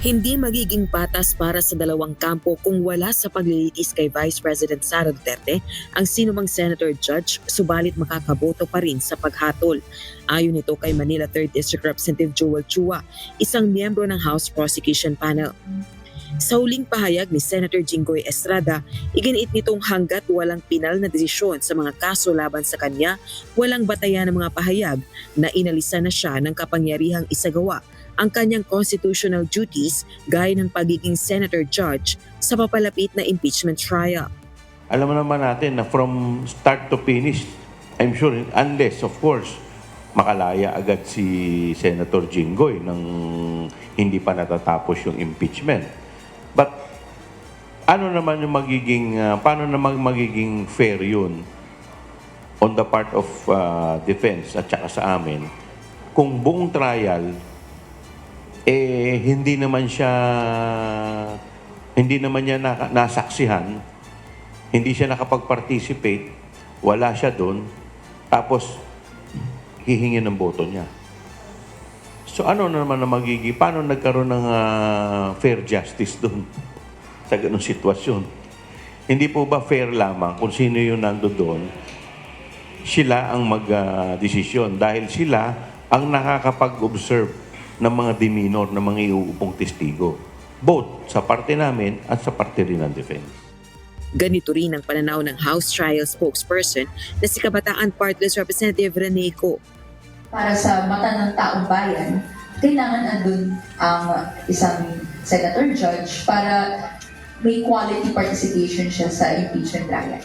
Hindi magiging patas para sa dalawang kampo kung wala sa paglilitis kay Vice President Sara Duterte ang sinumang senator judge, subalit makakaboto pa rin sa paghatol. Ayon ito kay Manila 3rd District Representative Joel Chua, isang miyembro ng House Prosecution Panel. Sa huling pahayag ni Senator Jinggoy Estrada, iginiit nitong hanggat walang pinal na desisyon sa mga kaso laban sa kanya, walang batayan ng mga pahayag na inalisan na siya ng kapangyarihang isagawa ang kanyang constitutional duties gaya ng pagiging senator judge sa papalapit na impeachment trial. Alam mo naman natin na from start to finish, I'm sure, unless of course, makalaya agad si Senator Jinggoy nang hindi pa natatapos yung impeachment. But ano naman yung paano naman magiging fair yun on the part of defense at saka sa amin kung buong trial hindi naman niya nasaksihan, hindi siya nakapag-participate, wala siya doon, tapos hihingi ng boto niya. So ano naman na paano nagkaroon ng fair justice doon sa ganung sitwasyon? Hindi po ba fair lamang kung sino yung nandoon, sila ang mag-desisyon dahil sila ang nakakapag-observe ng mga demeanor ng mga iuupong testigo, both sa parte namin at sa parte rin ng defense. Ganito rin ang pananaw ng House Trial spokesperson na si Kabataan Partless Representative Rene Co. Para sa mata ng taong bayan, kailangan andun ang isang senator judge para may quality participation siya sa impeachment trial.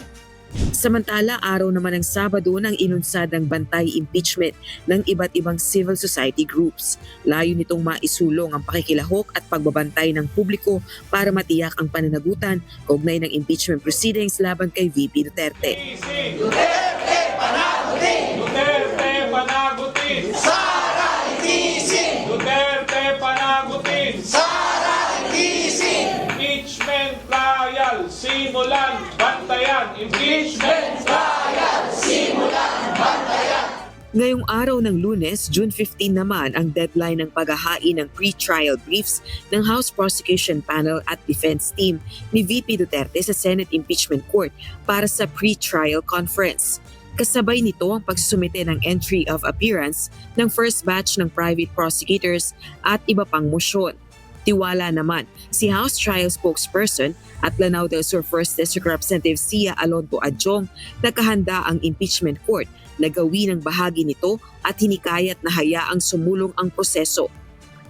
Samantala, araw naman ng Sabado nang inunsad ang bantay impeachment ng iba't ibang civil society groups. Layo nitong maisulong ang pakikilahok at pagbabantay ng publiko para matiyak ang pananagutan kaugnay ng impeachment proceedings laban kay VP Duterte. Duterte panagutin! Duterte panagutin! Sara itisin! Duterte panagutin! Sara itisin! Impeachment trial, simulan, bantayan! Impeachment Trial! Simulan! Bantayan! Ngayong araw ng Lunes, June 15 naman ang deadline ng paghahain ng pre-trial briefs ng House Prosecution Panel at Defense Team ni VP Duterte sa Senate Impeachment Court para sa pre-trial conference. Kasabay nito ang pagsusumite ng entry of appearance ng first batch ng private prosecutors at iba pang mosyon. Tiwala naman si House Trial spokesperson at Lanao del Sur 1st District Representative Sia Alonto Adjong na kahanda ang impeachment court na gawin ang bahagi nito at hinikayat na hayaang sumulong ang proseso.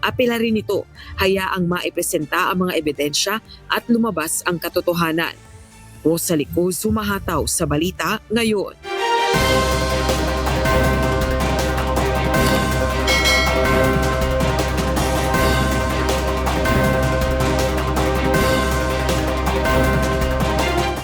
Apela rin nito, hayaang maipresenta ang mga ebidensya at lumabas ang katotohanan. Rosalie Cruz, sumahataw sa balita ngayon.